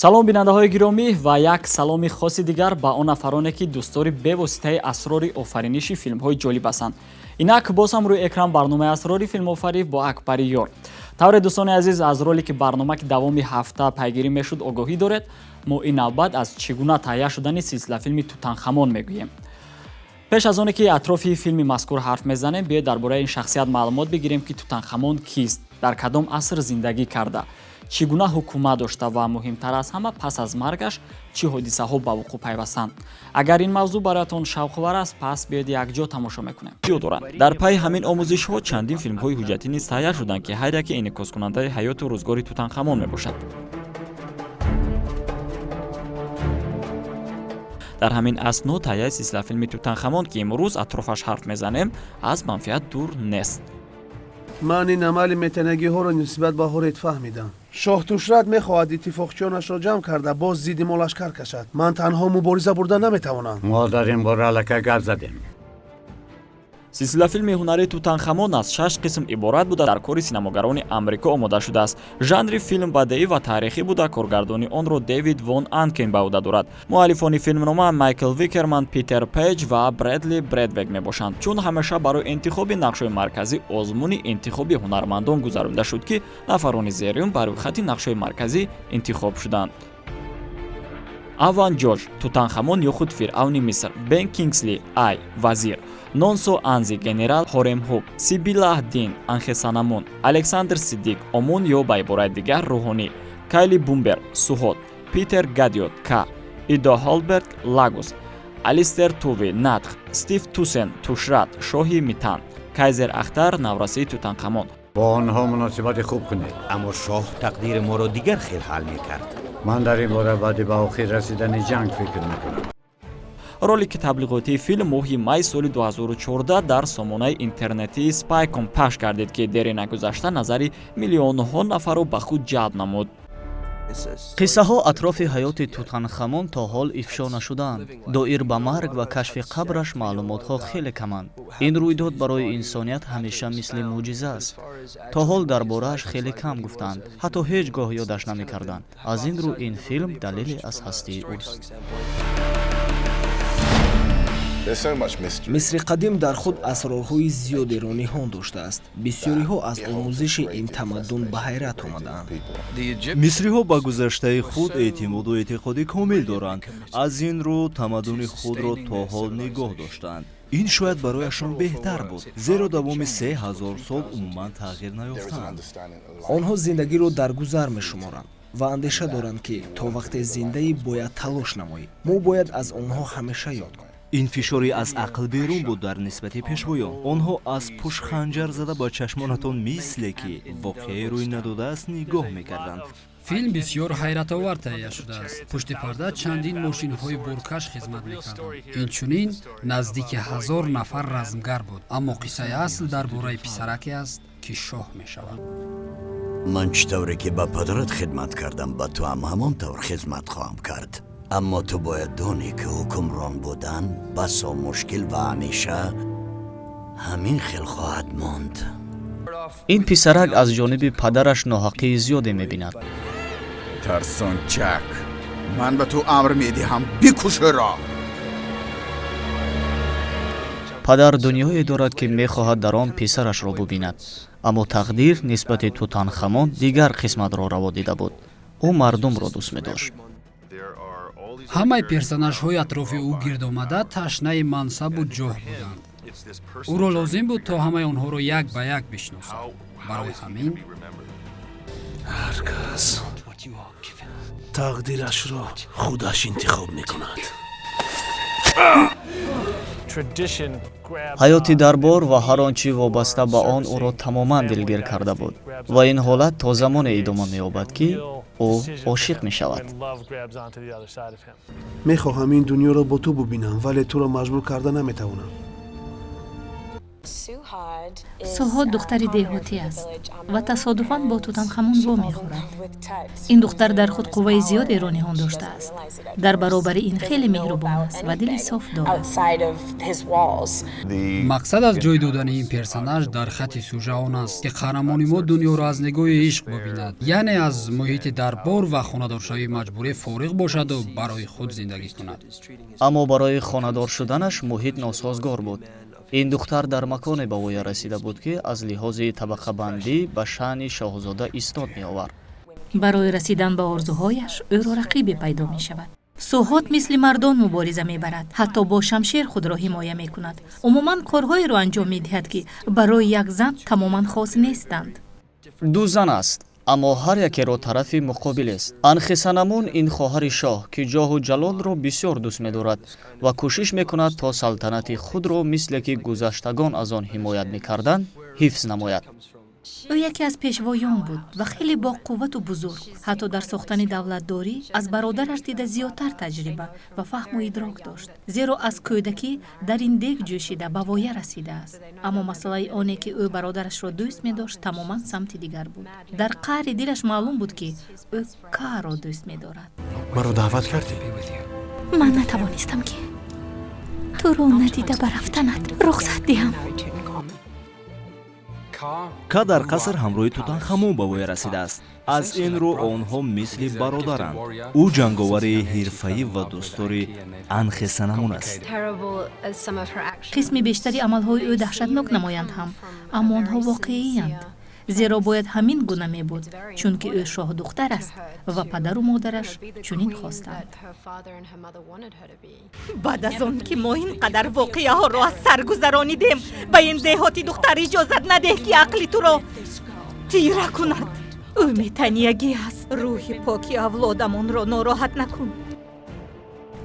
салом бинандаҳои гиромӣ ва як саломи хоси дигар ба он нафароне ки дӯстдори бевоситаи асрори офариниши филмҳои ҷолиб ҳастанд. Инак боз ҳам рӯи экран барномаи асрори филмофарӣ бо Акбари Ёр. тавре дӯстони азиз, аз роле ки барнома ки давоми ҳафта пайгирӣ мешуд огоҳӣ доред. Мо ин навбат аз чӣ гуна таҳия шудани силсилафилми Тутанхамон мегӯем. пеш аз оне ки атрофи филми мазкур ҳарф мезанем, биёед дар бораи ин шахсият маълумот бигирем ки Тутанхамон кист, дар кадом аср зиндагӣ карда, чӣ гуна ҳукумат дошта ва муҳимтар аз ҳама пас аз маргаш чӣ ҳодисаҳо ба вуқӯъ пайвастанд. Агар ин мавзӯъ бароятон шавқовар аст, пас биёед якҷо тамошо мекунем. дар пайи ҳамин омӯзишҳо чандин филмҳои ҳуҷҷатӣ низ таҳия шуданд ки ҳар яке инъикоскунандаи ҳаёту рӯзгори Тутанхамон мебошад. дар ҳамин асно таҳияи силсилафилми Тутанхамон ки имрӯз атрофаш ҳарф мезанем, аз манфиат дур нест. ман ин амали метанагиҳоро нисбат ба ҳорет фаҳмидам. шоҳ Тушрат мехоҳад иттифоқчиёнашро ҷамъ карда боз зидди мо лашкар кашад. ман танҳо мубориза бурда наметавонам. мо дар ин бора аллакай гап задем. силсилафилми ҳунарии Тутанхамон аз 6 қисм иборат буда дар кори синамогарони амрико омода шудааст. жанри филм бадеӣ ва таърихӣ буда коргардони онро Дэвид Вон Анкен ба ӯҳда дорад. муаллифони филмнома Майкл Викерман, Питер Пейҷ ва Брэдли Брэдвек мебошанд. чун ҳамеша барои интихоби нақшҳои марказӣ озмуни интихоби ҳунармандон гузаронида шуд ки нафарони зериюн ба рӯйхати нақшҳои марказӣ интихоб шуданд. Аван Ҷорҷ, Тутанхамон ёхуд фиръавни Миср, Бен Кингсли, Ай, вазир, Нонсо Анзи, генерал Хоремҳуб, Сибилла Дин, Анхесанамон, Александр Сиддиқ, Омон ё ба ибораи дигар рӯҳонӣ, Кайли Бумбер, Суҳод, Питер Гадиот, Ка, Идо Холберг, Лагус, Алистер Туви, Надх, Стив Тусен, Тушрат, Шоҳи Митан, Кайзер Ахтар, наврасии Тутанхамон. бо онҳо муносибати хуб кунед. аммо шоҳ тақдири моро дигар хел ҳал мекард. ман дар ин бора баъди ба охир расидани ҷанг фикр мекунам. ролики таблиғотии филм моҳи май соли 2014 дар сомонаи интернетии Spycom пахш гардид ки дери нагузашта назари миллионҳо нафарро ба худ ҷалб намуд. қиссаҳо атрофи ҳаёти Тутанхамон то ҳол ифшо нашудаанд. доир ба марг ва кашфи қабраш маълумотҳо хеле каманд. ин рӯйдод барои инсоният ҳамеша мисли мӯъҷиза аст. то ҳол дар борааш хеле кам гуфтанд, ҳатто ҳеҷ гоҳ ёдаш намекарданд. аз ин рӯ ин филм далеле аз ҳастии уст. мисри қадим дар худ асрорҳои зиёде рониҳон доштааст. бисёриҳо аз омӯзиши ин тамаддун ба ҳайрат омадаанд. мисриҳо ба гузаштаи худ эътимоду эътиқоди комил доранд. аз ин рӯ тамаддуни худро то ҳол нигоҳ доштаанд. ин шояд барояшон беҳтар буд, зеро давоми 3000 сол умуман тағйир наёфтаанд. онҳо зиндагиро дар гузар мешуморанд ва андеша доранд ки то вақте зиндаӣ бояд талош намоӣ. мо бояд аз онҳо ҳамеша ёд кунем. ин фишори аз ақл берун буд дар нисбати пешвоён. онҳо аз пуш ханҷар зада ба чашмонатон мисле ки воқеаи рӯй надодааст нигоҳ мекарданд. филм бисёр ҳайратовар таҳия шудааст. пушти парда чандин мошинҳои буркаш хизмат мекарданд. инчунин наздики 1000 нафар размгар буд. аммо қиссаи асл дар бораи писараке аст ки шоҳ мешавад. ман чӣ тавре ки ба падарат хидмат кардам ба ту ҳам ҳамон тавр хизмат хоҳам кард. аммо ту бояд донӣ ки ҳукмрон будан басо мушкил ва ҳамеша ҳамин хел хоҳад монд. ин писарак аз ҷониби падараш ноҳаққии зиёде мебинад. тарсончак, ман ба ту амр медиҳам, бикушеро. падар дунёе дорад ки мехоҳад дар он писарашро бубинад. аммо тақдир нисбати Тутанхамон дигар қисматро раво дида буд. ӯ мардумро дӯст медошт. ҳамаи персонажҳои атрофи ӯ гирдомада ташнаи мансабу ҷоҳ буданд. ӯро лозим буд то ҳамаи онҳоро як ба як бишносад. барои ҳамин ҳар кас тақдирашро худаш интихоб мекунад. ҳаёти дарбор ва ҳар он чӣ вобаста ба он ӯро тамоман дилгир карда буд ва ин ҳолат то замоне идома меёбад ки ӯ ошиқ мешавад. мехоҳам ин дунёро бо ту бубинам, вале туро маҷбур карда наметавонам. سوهاد دختری دهاتی است و تصادفاً با توتنخمون وا می‌خورد. این دختر در خود قوه زیادی را نهان داشته است. در برابر این خیلی مهربان است و دل صاف دارد. مقصد از جای دادن این پرسوناژ در خط سوژه آن است که قهرمان ما دنیا را از نگاه عشق ببیند، یعنی از محیط دربار و خانه‌دارشوی مجبوری فارغ باشد و برای خود زندگی کند. аммо барои хонадор шуданаш муҳит носозгор буд. ин духтар дар маконе ба воя расида буд ки аз лиҳози табақабандӣ ба шаъни шоҳзода истод меовард. برای رسیدن به آرزوهایش او را رقیبی پیدا می شود. سوهاد مثل مردان مبارزه می برد. حتی با شمشیر خود را حمایه می کند. عموماً کارهایی را انجام می دهد که برای یک زن تماماً خاص نیستند. ду зан аст, аммо ҳар якеро тарафи муқобилест. анхисанамун ин хоҳари шоҳ ки ҷоҳу ҷалолро бисёр дӯст медорад ва кӯшиш мекунад то салтанати худро мисле ки гузаштагон аз он ҳимоят мекарданд ҳифз намояд. او یکی از پیشوایان بود و خیلی با قوت و بزرگ. حتی در ساختن دولتداری از برادرش دیده زیادتر تجربه و فهم و ادراک داشت. زیرا از کودکی در این دیگ جوشیده به وایه رسیده است. اما مسئله آنه که او برادرش را دوست می داشت تماما سمت دیگر بود. در قعر دلش معلوم بود که او کار را دوست می دارد. مرا دعوت کردی؟ من نتوانستم که تو رو ندیده برفتنت رخصت دهم. ка дар қаср ҳамроҳи тутанхамун ба воя расидааст. аз ин рӯ онҳо мисли бародаранд. ӯ ҷанговари ҳирфаӣ ва дӯстдори анхесанамун аст. қисми бештари амалҳои ӯ даҳшатнок намоянд ҳам, аммо онҳо воқеиянд. зеро бояд ҳамин гуна мебуд, чунки ӯ шоҳдухтар аст ва падару модараш чунин хостанд. баъд аз он ки мо ин қадар воқеаҳоро аз сар гузаронидем, ба ин деҳоти духтар иҷозат надеҳ ки ақли туро тира кунад. ӯ метаниягӣ аст. рӯҳи поки авлодамонро нороҳат накун.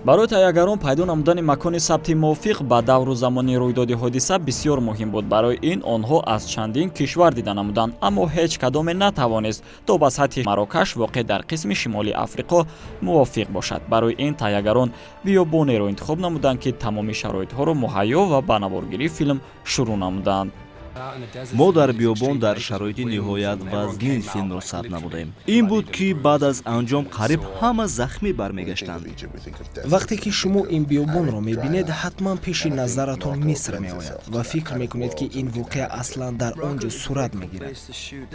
барои тайяргарон пайдо намудани макони сабти мувофиқ ба давру замони рӯйдоди ҳодиса бисёр муҳим буд. барои ин онҳо аз чандин кишвар дида намуданд, аммо ҳеҷ кадоме натавонист то ба сатҳи Марокаш воқеъ дар қисми шимоли Африқо мувофиқ бошад. барои ин тайяргарон биёбонеро интихоб намуданд ки тамоми шароитҳоро муҳайё ва ба наворгирии филм шурӯъ намуданд. мо дар биёбон дар шароити ниҳоят вазнин филмро сабт намудем. ин буд ки баъд аз анҷом қариб ҳама захмӣ бармегаштанд. вақте ки шумо ин биёбонро мебинед, ҳатман пеши назаратон миср меояд ва фикр мекунед ки ин воқеа аслан дар он ҷо сурат мегирад.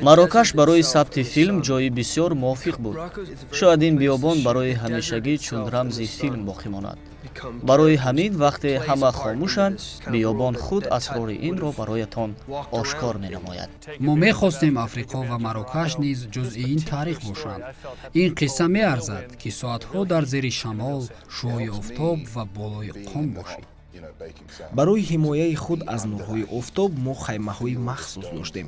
марокаш барои сабти филм ҷойи бисёр мувофиқ буд. шояд ин биёбон барои ҳамешагӣ чун рамзи филм боқӣ монад. барои ҳамин вақте ҳама хомӯшанд, биёбон худ асрори инро бароятон ошкор менамояд. мо мехостем африқо ва марокаш низ ҷузъи ин таърих бошанд. ин қисса меарзад ки соатҳо дар зери шамол, шӯои офтоб ва болои қом бошед. барои ҳимояи худ аз нурҳои офтоб мо хаймаҳои махсус доштем.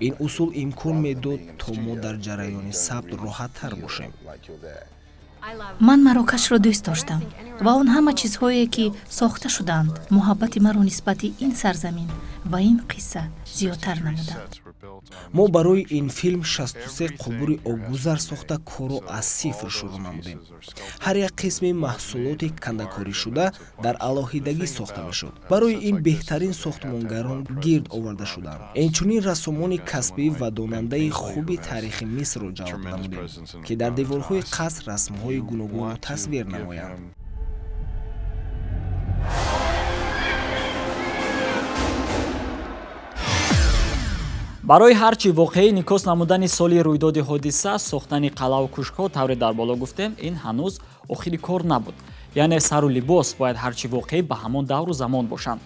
ин усул имкон медод то мо дар ҷараёни сабт роҳаттар бошем. ман марокашро дӯст доштам ва он ҳама чизҳое ки сохта шуданд муҳаббати маро нисбати ин сарзамин ва ин қисса зиёдтар намуданд. мо барои ин филм 63 қубури обгузар сохта корро аз сифр шурӯъ намудем. ҳар як қисми маҳсулоти кандакоришуда дар алоҳидагӣ сохта мешуд. барои ин беҳтарин сохтмонгарон гирд оварда шуданд. инчунин рассомони касбӣ ва донандаи хуби таърихи мисрро ҷалб намудем ки дар деворҳои қаср расмҳои гуногунро тасвир намоянд. барои ҳарчи воқеӣ инъикос намудани соли рӯйдоди ҳодиса, сохтани қалъаву кӯшкҳо тавре дар боло гуфтем, ин ҳанӯз охири кор набуд. яъне сару либос бояд ҳарчи воқеӣ ба ҳамон давру замон бошанд.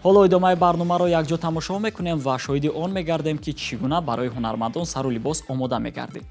ҳоло идомаи барномаро якҷо тамошо мекунем ва шоҳиди он мегардем ки чӣ гуна барои ҳунармандон сару либос омода мегардид.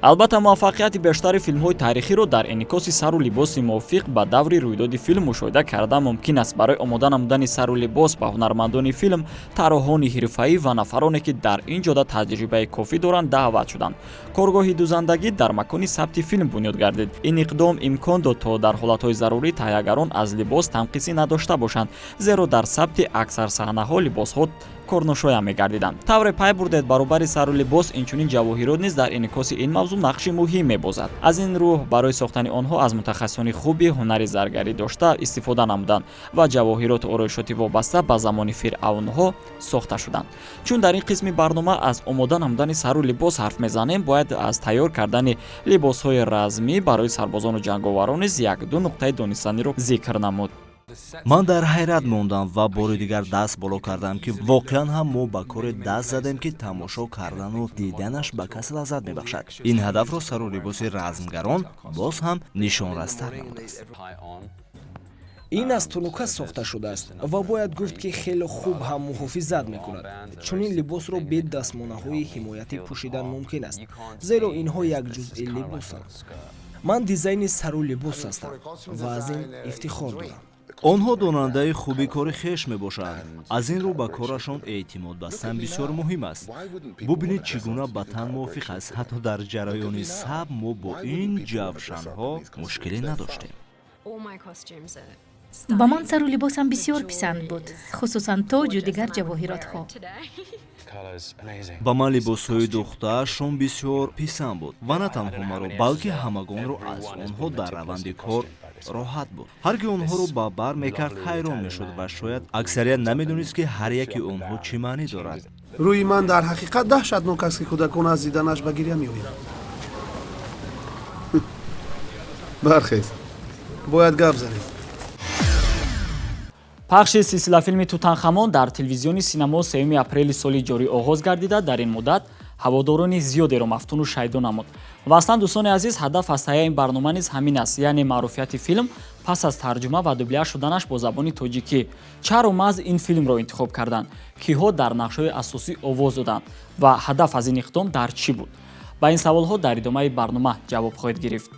албатта муваффақияти бештари филмҳои таърихиро дар инъикоси сару либоси мувофиқ ба даври рӯйдоди филм мушоҳида кардан мумкин аст. барои омода намудани сару либос ба ҳунармандони филм, тарроҳони ҳирфаӣ ва нафароне ки дар ин ҷода таҷрибаи кофӣ доранд даъват шуданд. коргоҳи дузандагӣ дар макони сабти филм бунёд гардид. ин иқдом имкон дод то дар ҳолатҳои зарурӣ тайяргарон аз либос танқисӣ надошта бошанд, зеро дар сабти аксар саҳнаҳо либосҳо корношоя мегардиданд. тавре пай бурдед баробари сару либос инчунин ҷавоҳирот низ дар инъикоси ин мавзӯъ нақши муҳим мебозад. аз ин рӯ барои сохтани онҳо аз мутахассисони хуби ҳунари заргарӣ дошта истифода намуданд ва ҷавоҳироти ороишоти вобаста ба замони фиръавнҳо сохта шуданд. чун дар ин қисми барнома аз омода намудани сару либос ҳарф мезанем, бояд аз тайёр кардани либосҳои размӣ барои сарбозону ҷанговарон низ як-ду нуқтаи донистаниро зикр намуд. ман дар ҳайрат мондам ва бори дигар даст боло кардам ки воқеан ҳам мо ба коре даст задем ки тамошо кардану диданаш ба кас лаззат мебахшад. ин ҳадафро сару либоси размгарон боз ҳам нишонрастар намудааст. ин аз тунука сохта шудааст ва бояд гуфт ки хеле хуб ҳам муҳофизат мекунад. чунин либосро бе дастмонаҳои ҳимоятӣ пӯшидан мумкин аст, зеро инҳо як ҷузъи либосанд. ман дизайни сару либос ҳастам ва аз ин ифтихор дорам. онҳо донандаи хуби кори хеш мебошанд. аз ин рӯ ба корашон эътимод бастан бисёр муҳим аст. бубинед чӣ гуна ба тан мувофиқ аст. ҳатто дар ҷараёни саб мо бо ин ҷавшанҳо мушкиле надоштем. ба ман сару либосам бисёр писанд буд, хусусан тоҷу дигар ҷавоҳиротҳо. ба ман либосҳои духтаршон бисёр писанд буд ва на танҳо маро, балки ҳамагонро аз онҳо дар раванди кор роҳат буд. ҳар ки онҳоро ба бар мекард ҳайрон мешуд ва шояд аксарият намедонист ки ҳар яки онҳо чӣ маънӣ дорад. рӯи ман дар ҳақиқат даҳшатнок аст ки кӯдакон аз диданаш ба гирья меоянд. бархез, бояд гап занем. пахши силсилафилми Тутанхамон дар телевизиони синамо 3 апрели соли ҷорӣ оғоз гардида, дар ин муддат ҳаводорони зиёдеро мафтуну шайдо намуд. ва аслан дӯстони азиз, ҳадаф аз таҳияи ин барнома низ ҳамин аст, яъне маъруфияти филм пас аз тарҷума ва дубляж шуданаш бо забони тоҷикӣ. чаро маҳз ин филмро интихоб карданд? киҳо дар нақшҳои асосӣ овоз доданд ва ҳадаф аз ин иқдом дар чӣ буд? ба ин саволҳо дар идомаи барнома ҷавоб хоҳед гирифт.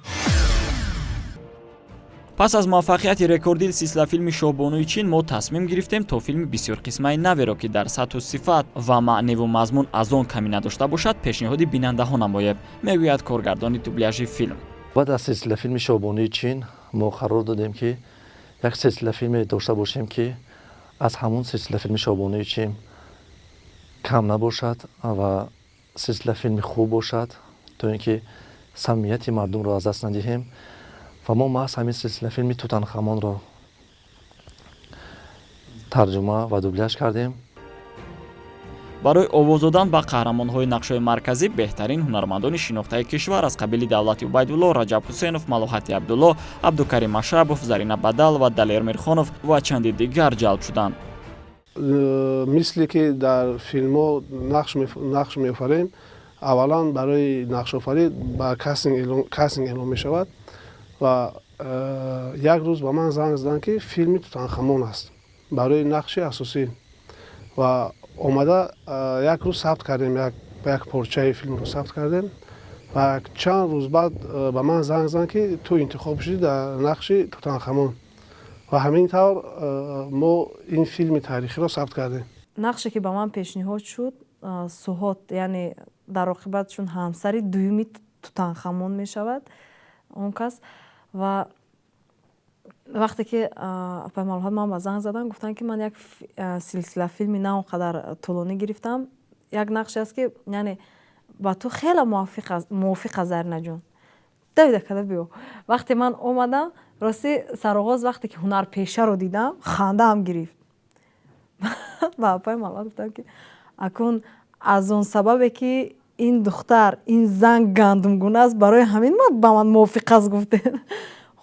пас аз муваффақияти рекордӣ силсилафилми Шоҳбонуи Чин, мо тасмим гирифтем то филми бисёрқисмаи наверо ки дар сатҳу сифат ва маъниву мазмун аз он камӣ надошта бошад, пешниҳоди бинандаҳо намоем, мегӯяд коргардони дубляжи филм. баъд аз силсилафилми Шоҳбонуи Чин мо қарор додем ки як силсилафилме дошта бошем ки аз ҳамон силсилафилми Шоҳбонуи Чин кам набошад ва силсилафилми хуб бошад, то ин ки самимияти мардумро аз даст надиҳем. ва мо маҳз ҳамин силсилафилми Тутанхамонро тарҷума ва дубляж кардем. барои овоз додан ба қаҳрамонҳои нақшҳои марказӣ беҳтарин ҳунармандони шинохтаи кишвар аз қабили Давлати Убайдулло, Раҷаб Ҳусейнов, Малоҳати Абдулло, Абдукарим Ашрабов, Зарина Бадал ва Далер Мирхонов ва чанди дигар ҷалб шуданд. мисли ки дар филмҳо нақш меофарем, аввалан барои нақшофарӣ ба кастинг эълон мешавад ва як рӯз ба ман занг заданд ки филми Тутанхамон аст барои нақши асосӣ ва омада як рӯз сабт кардем, як порчаи филмро сабт кардем ва чанд рӯз баъд ба ман занг заданд ки ту интихоб шудӣ дар нақши Тутанхамон ва ҳамин тавр мо ин филми таърихиро сабт кардем. нақше ки ба ман пешниҳод шуд, Суҳод, яъне дар оқибат чун ҳамсари дуюми Тутанхамон мешавад он кас. ва вақте ки паймалҳат ман ба занг задан, гуфтанд ки ман як силсилафилми на он қадар тӯлонӣ гирифтам, як нақше аст ки яъне ба ту хеле мувофиқ аст Зарина ҷон. давида када биё. вақте ман омадам, рости сароғоз вақте ки ҳунарпешаро дидам, хандаам гирифт. ба паймалҳат гуфтам ки акун аз он сабабе ки ин духтар, ин зан гандумгуна аст, барои ҳамин ба ман мувофиқ аст гуфтед.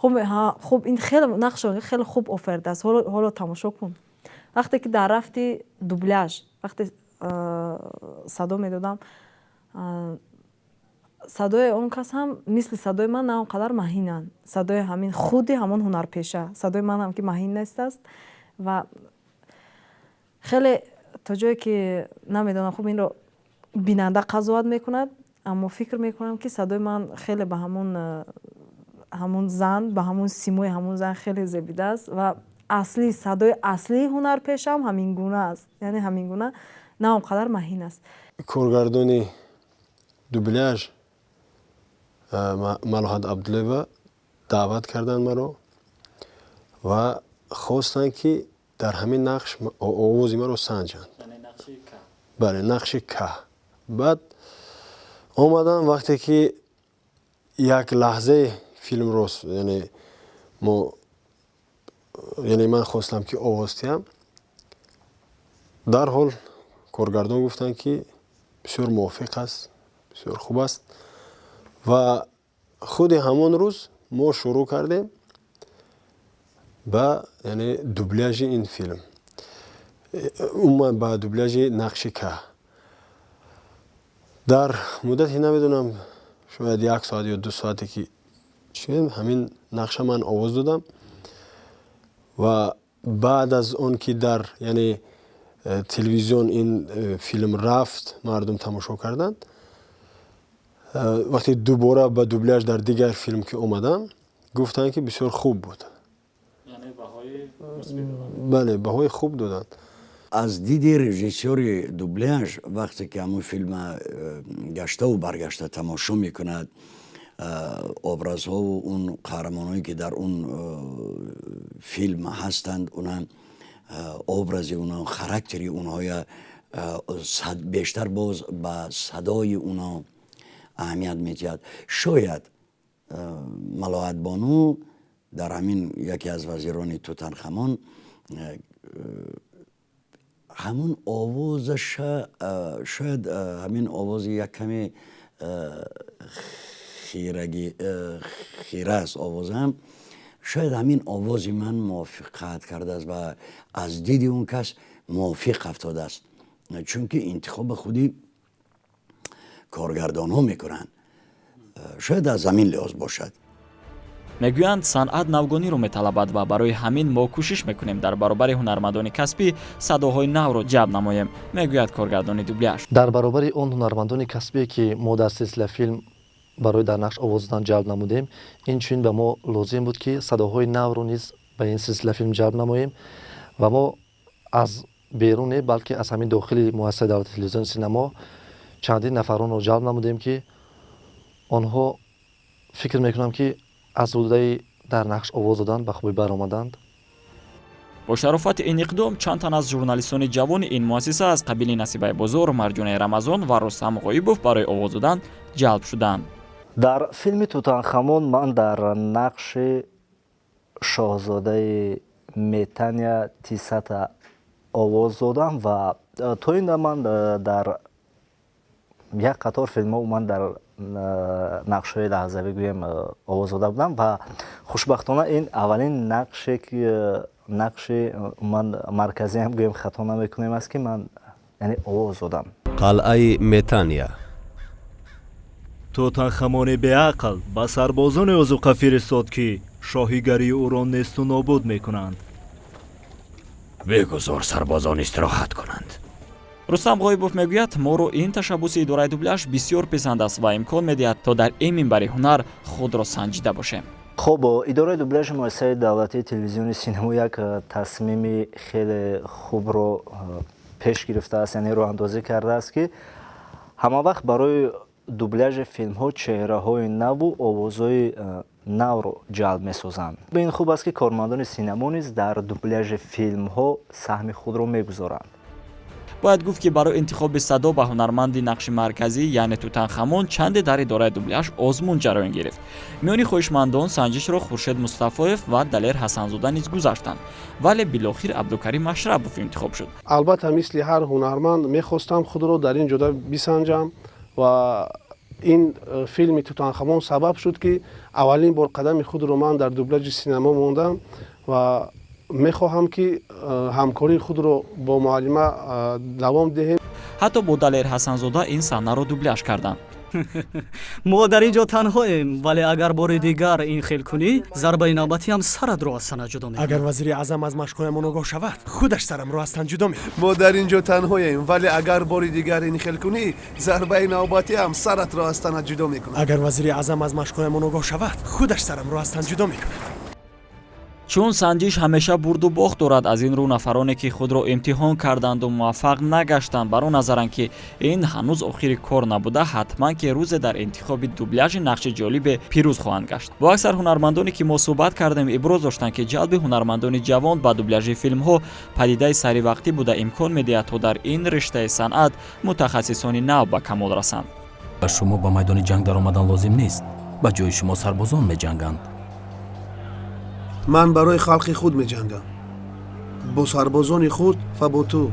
хуб ин хеле нақшо хеле хуб офардааст, ҳоло тамошо кун. вақте ки дар рафти дубляж, вақте садо медодам, садои он кас ҳам мисли садои ман на он қадар маҳинанд. садои ҳамин худи ҳамон ҳунарпеша, садои ман ҳам ки маҳин нестааст ва хеле то ҷое ки намедонам хуб инро бинанда қазоат мекунад, аммо фикр мекунам ки садои ман хеле ба ҳамон зан, ба ҳамон симои ҳамон зан хеле зебидааст ва асли садои аслии ҳунарпешам ҳамин гуна аст, яъне ҳамин гуна на он қадар маҳин аст. коргардони дубляж Малоҳат Абдуллоева даъват карданд маро ва хостанд ки дар ҳамин нақш овози маро санҷанд. бале нақши каҳ. баъд омадам вақте ки як лаҳзаи филмро яъне ман хостам ки овоз диҳам, дарҳол коргардон гуфтанд ки бисёр мувофиқ аст, бисёр хуб аст ва худи ҳамон рӯз мо шурӯъ кардем ба яъне дубляжи ин филм, умуман ба дубляжи нақши каҳ. дар муддати намедонам шояд 1 соат ё 2 соате ки ҳамин нақша ман овоз додам ва баъд аз он ки дар яъне телевизион ин филм рафт, мардум тамошо карданд, вақте дубора ба дубляж дар дигар филм ки омадам, гуфтанд ки бисёр хуб буд. бале баҳои хуб доданд. аз диди режиссёри дубляж вақте ки ҳамун филма гаштаву баргашта тамошо мекунад, образҳову он қаҳрамонҳое ки дар он филм ҳастанд, уна образи уно, характери онҳоя бештар боз ба садои уно аҳамият метиҳад. шояд малоҳатбону дар ҳамин яке аз вазирони Тутанхамон ҳамун овозаша шояд ҳамин овози як каме хира аст овозам, шояд ҳамин овози ман мувофиқат кардааст ва аз диди он кас мувофиқ афтодааст, чунки интихоби худи коргардонҳо мекунанд. шояд аз замин лиҳоз бошад. мегӯянд санъат навгониро металабад ва барои ҳамин мо кӯшиш мекунем дар баробари ҳунармандони касбӣ садоҳои навро ҷалб намоем, мегӯяд коргардони дубляж. дар баробари он ҳунармандони касбие ки мо дар силсила филм барои дар нақш овоз додан ҷалб намудем, инчунин ба мо лозим буд ки садоҳои навро низ ба ин силсила филм ҷалб намоем ва мо аз берун не балки аз ҳамин дохили муассисаи давлати телевизиони синамо чандин нафаронро ҷалб намудем ки онҳо фикр мекунам ки аз ҳудудаи дар нақш овоз додан ба хубӣ баромаданд. бо шарофати ин иқдом чанд тан аз журналистони ҷавони ин муассиса аз қабили Насибаи Бозор, Марҷонаи Рамазон ва Рустам Ғоибов барои овоз додан ҷалб шуданд. дар филми Тутанхамон ман дар нақши шоҳзодаи Метания Тисата овоз додам ва то ин да ман дар як қатор филмҳо ман дар нақшҳои лаҳзавӣ гӯем овоз дода будам ва хушбахтона ин аввалин нақши ман марказиам гӯем хато намекунем аст ки ман яъне овоз додам. қалъаи Метания. Тутанхамони беақл ба сарбозони озуқа фиристод ки шоҳигарии ӯро несту нобуд мекунанд. бегузор сарбозон истироҳат кунанд. Рустам Ғоибов мегӯяд моро ин ташаббуси идораи дубляж бисёр писанд аст ва имкон медиҳад то дар ин минбари ҳунар худро санҷида бошем. хоб идораи дубляжи муассисаи давлатии телевизиони синемо як тасмими хеле хубро пеш гирифтааст, яъне роҳандозӣ кардааст ки ҳамавақт барои дубляжи филмҳо чеҳраҳои наву овозҳои навро ҷалб месозанд. ин хуб аст ки кормандони синемо низ дар дубляжи филмҳо саҳми худро мегузоранд. бояд гуфт ки барои интихоби садо ба ҳунарманди нақши марказӣ яъне Тутанхамон чанде дар идораи дубляж озмун ҷароян гирифт. миёни хоҳишмандон санҷишро Хуршед Мустафоев ва Далер Ҳасанзода низ гузаштанд, вале билохир Абдукарим Машрабов интихоб шуд. албатта мисли ҳар ҳунарманд мехостам худро дар ин ҷода бисанҷам ва ин филми Тутанхамон сабаб шуд ки аввалин бор қадами худро ман дар дубляжи синемо мондам ва мехоҳам ки ҳамкории худро бо муаллима давом диҳем. ҳатто бо Далер Ҳасанзода ин саҳнаро дубляж карданд. мо дар ин ҷо танҳоем, вале агар бори дигар ин хел кунӣ, зарбаи навбатиам сарадро аз сана ҷудо мекунад. агар вазири аъзам аз машқҳоямон огоҳ шавад, худаш сарамро аз тан ҷудо мекунад. мо дар ин ҷо танҳоем, вале агар бори дигар ин хел кунӣ, зарбаи навбатиам саратро аз танат ҷудо мекунад. агар вазири аъзам аз машқҳоямон огоҳ шавад, худаш сарамро аз тан ҷудо мекунад. чун санҷиш ҳамеша бурду бохт дорад, аз ин рӯ нафароне ки худро имтиҳон карданду муваффақ нагаштанд бар он назаранд ки ин ҳанӯз охири кор набуда, ҳатман ки рӯзе дар интихоби дубляжи нақши ҷолибе пирӯз хоҳанд гашт. бо аксар ҳунармандоне ки мо суҳбат кардем иброз доштанд ки ҷалби ҳунармандони ҷавон ба дубляжи филмҳо падидаи саривақтӣ буда имкон медиҳад то дар ин риштаи санъат мутахассисони нав ба камол расанд. шумо ба майдони ҷанг даромадан лозим нест, ба ҷои шумо сарбозон меҷанганд. ман барои халқи худ меҷангам, бо сарбозони худ ва бо ту.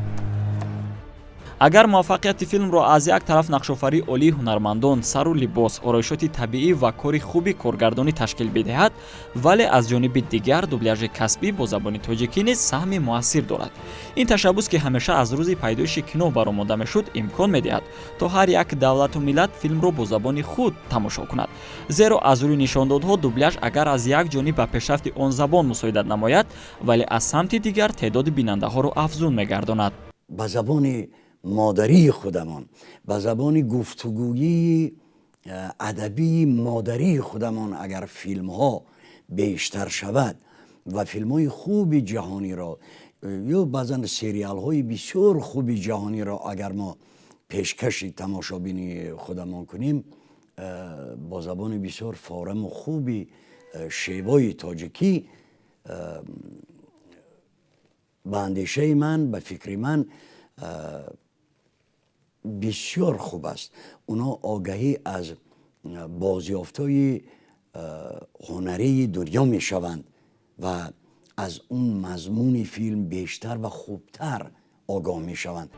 агар муваффақияти филмро аз як тараф нақшофарии олии ҳунармандон, сару либос, ороишоти табиӣ ва кори хуби коргардонӣ ташкил бидиҳад, вале аз ҷониби дигар дубляжи касбӣ бо забони тоҷикӣ низ саҳми муассир дорад. ин ташаббус ки ҳамеша аз рӯзи пайдоиши кино баромода мешуд, имкон медиҳад то ҳар як давлату миллат филмро бо забони худ тамошо кунад. зеро аз рӯи нишондодҳо дубляж агар аз як ҷониб ба пешрафти он забон мусоидат намояд, вале аз самти дигар теъдоди бинандаҳоро афзун мегардонад. ба забони مادری خودمان با زبان گفتگویی ادبی مادری خودمان اگر فیلم ها بیشتر شود و فیلم های خوب جهانی را یا بعضا سریال های بسیار خوب جهانی را اگر ما پیشکش تماشابینی خودمان کنیم با زبان بسیار فارم و خوبی شیوای تاجیکی به اندیشه من به فکر من بسیار خوب است. اونا آگاهی از بازیافت‌های هنری دنیا می شوند و از اون مضمون فیلم بیشتر و خوبتر آگاه می شوند.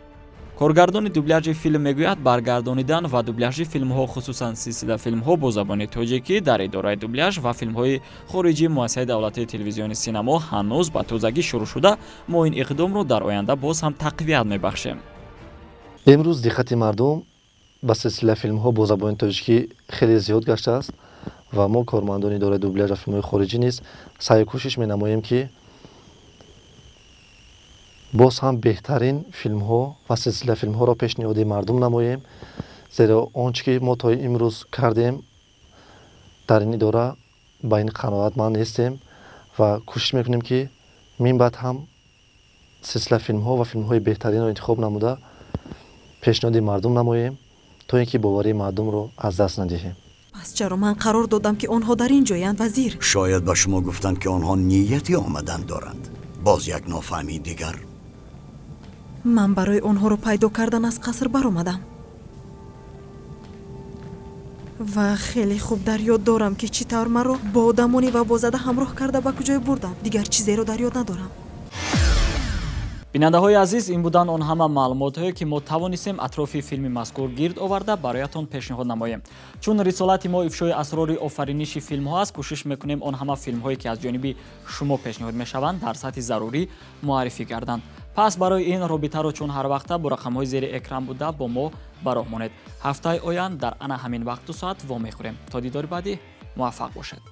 کارگردان دوبلاژ فیلم میگوید برگردانیدن و دوبلاژ فیلم‌ها خصوصا سلسله فیلم‌ها با زبان تاجیکی در اداره دوبلاژ و فیلم‌های خارجی مؤسسه دولتی تلویزیون سینما هنوز به تازگی شروع شده. ما این اقدام رو در آینده باز هم تقویت می‌بخشیم. امروز دقت مردم به سلسله فیلم‌ها با زبان تاجیکی خیلی زیاد گشته است و ما کارمندان اداره دوبلاژ و فیلم‌های خارجی نیز سعی کوشش می‌نماییم که باز هم بهترین فیلم‌ها و سلسله فیلم‌ها را پیشنهاد مردم نماییم، زیرا آنچه که ما تا امروز کردیم در این اداره با این قناعتمند هستیم و کوشش می‌کنیم که من بعد هم سلسله فیلم‌ها و فیلم‌های بهترین را انتخاب نموده پیشنهاد مردم نماییم تا اینکه باوری مردم رو از دست ندهیم. پس چرا من قرار دادم که آنها در این جایند وزیر؟ شاید به شما گفتند که آنها نیتی آمدن دارند. باز یک نافهمی دیگر. من برای آنها رو پیدا کردن از قصر برآمدم و خیلی خوب در یاد دارم که چطور من رو با آدمانی و بازده همراه کرده به کجای بردم. دیگر چیزی رو در یاد ندارم. бинандаҳои азиз, ин буданд он ҳама маълумотҳое ки мо тавонистем атрофи филми мазкур гирд оварда бароятон пешниҳод намоем. чун рисолати мо ифшои асрори офариниши филмҳо аст, кӯшиш мекунем он ҳама филмҳое ки аз ҷониби шумо пешниҳод мешаванд дар сатҳи зарурӣ муаррифӣ гарданд. пас барои ин робитаро чун ҳар вақта бо рақамҳои зери экран буда бо мо ба роҳ монед. ҳафтаи оянд дар ана ҳамин вақту соат вомехӯрем. то дидори баъдӣ муваффақ бошед.